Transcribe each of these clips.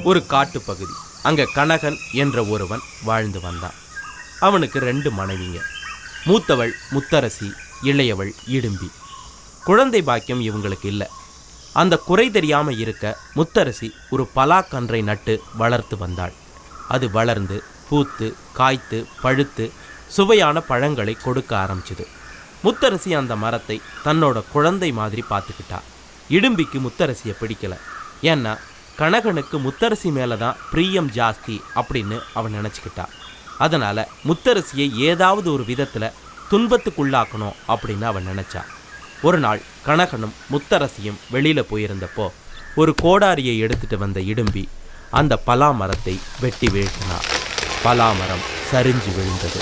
ஒரு காட்டுப்பகுதி. அங்கே கனகன் என்ற ஒருவன் வாழ்ந்து வந்தான். அவனுக்கு 2 மனைவிங்க. மூத்தவள் முத்தரசி, இளையவள் இடும்பி. குழந்தை பாக்கியம் இவங்களுக்கு இல்லை. அந்த குறை தெரியாமல் இருக்க முத்தரசி ஒரு பலாக்கன்றை நட்டு வளர்த்து வந்தாள். அது வளர்ந்து பூத்து காய்த்து பழுத்து சுவையான பழங்களை கொடுக்க ஆரம்பிச்சுது. முத்தரசி அந்த மரத்தை தன்னோட குழந்தை மாதிரி பார்த்துக்கிட்டா. இடும்பிக்கு முத்தரசியை பிடிக்கலை. ஏன்னா கனகனுக்கு முத்தரசி மேலே தான் பிரியம் ஜாஸ்தி அப்படின்னு அவன் நினச்சிக்கிட்டா. அதனால் முத்தரசியை ஏதாவது ஒரு விதத்தில் துன்பத்துக்குள்ளாக்கணும் அப்படின்னு அவன் நினச்சா. ஒரு நாள் கனகனும் முத்தரசியும் வெளியில் போயிருந்தப்போ ஒரு கோடாரியை எடுத்துகிட்டு வந்த இடும்பி அந்த பலாமரத்தை வெட்டி வீழ்த்தினா. பலாமரம் சரிஞ்சு விழுந்தது.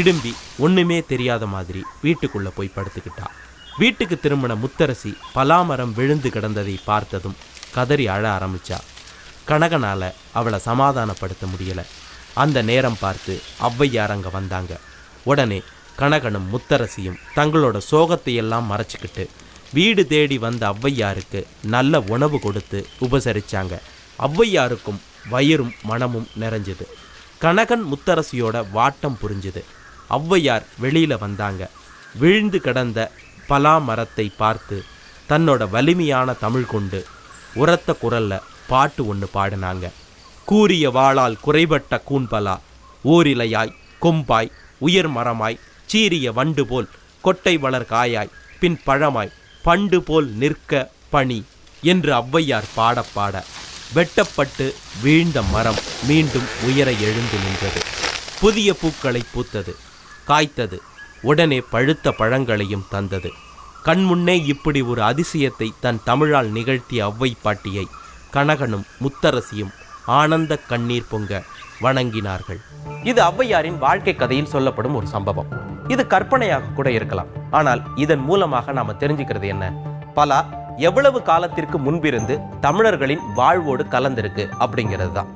இடும்பி ஒன்றுமே தெரியாத மாதிரி வீட்டுக்குள்ளே போய் படுத்துக்கிட்டா. வீட்டுக்கு திரும்பின முத்தரசி பலாமரம் விழுந்து கிடந்ததை பார்த்ததும் கதறி அழ ஆரம்பிச்சா. கனகனால் அவளை சமாதானப்படுத்த முடியலை. அந்த நேரம் பார்த்து ஔவையார் அங்கே வந்தாங்க. உடனே கனகனும் முத்தரசியும் தங்களோட சோகத்தையெல்லாம் மறைச்சிக்கிட்டு வீடு தேடி வந்த ஔவையாருக்கு நல்ல உணவு கொடுத்து உபசரித்தாங்க. ஔவையாருக்கும் வயிறும் மனமும் நிறைஞ்சுது. கனகன் முத்தரசியோட வாட்டம் புரிஞ்சுது. ஔவையார் வெளியில் வந்தாங்க. விழுந்து கிடந்த பலாமரத்தை பார்த்து தன்னோட வலிமையான தமிழ் கொண்டு உரத்த குரல்ல பாட்டு ஒன்று பாடினாங்க. கூரிய வாளால் குறைபட்ட கூன்பலா, ஓரிலையாய் கொம்பாய் உயர் மரமாய் சீரிய வண்டு போல் கொட்டை வளர் காயாய் பின் பழமாய் பண்டு போல் நிற்க பணி என்று ஔவையார் பாட பாட வெட்டப்பட்டு வீழ்ந்த மரம் மீண்டும் உயர எழுந்து நின்றது. புதிய பூக்களை பூத்தது, காய்த்தது. உடனே பழுத்த பழங்களையும் தந்தது. கண்முன்னே இப்படி ஒரு அதிசயத்தை தன் தமிழால் நிகழ்த்திய ஔவை பாட்டியை கனகனும் முத்தரசியும் ஆனந்த கண்ணீர் பொங்க வணங்கினார்கள். இது ஔவையாரின் வாழ்க்கை கதையில் சொல்லப்படும் ஒரு சம்பவம். இது கற்பனையாக கூட இருக்கலாம். ஆனால் இதன் மூலமாக நாம தெரிஞ்சுக்கிறது என்ன? பலா எவ்வளவு காலத்திற்கு முன்பிருந்து தமிழர்களின் வாழ்வோடு கலந்திருக்கு அப்படிங்கிறது தான்.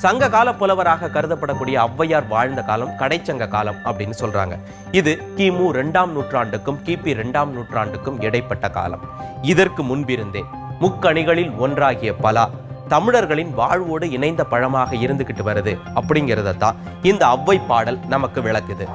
சங்க கால புலவராக கருதப்படக்கூடிய ஔவையார் வாழ்ந்த காலம் கடைச்சங்க காலம் அப்படின்னு சொல்றாங்க. இது கிமு 2ஆம் நூற்றாண்டுக்கும் கிபி 2ஆம் நூற்றாண்டுக்கும் இடைப்பட்ட காலம். இதற்கு முன்பிருந்தே முக்கணிகளில் ஒன்றாகிய பலா தமிழர்களின் வாழ்வோடு இணைந்த பழமாக இருந்துகிட்டு வருது அப்படிங்கிறத தான் இந்த ஔவை பாடல் நமக்கு விளக்குது.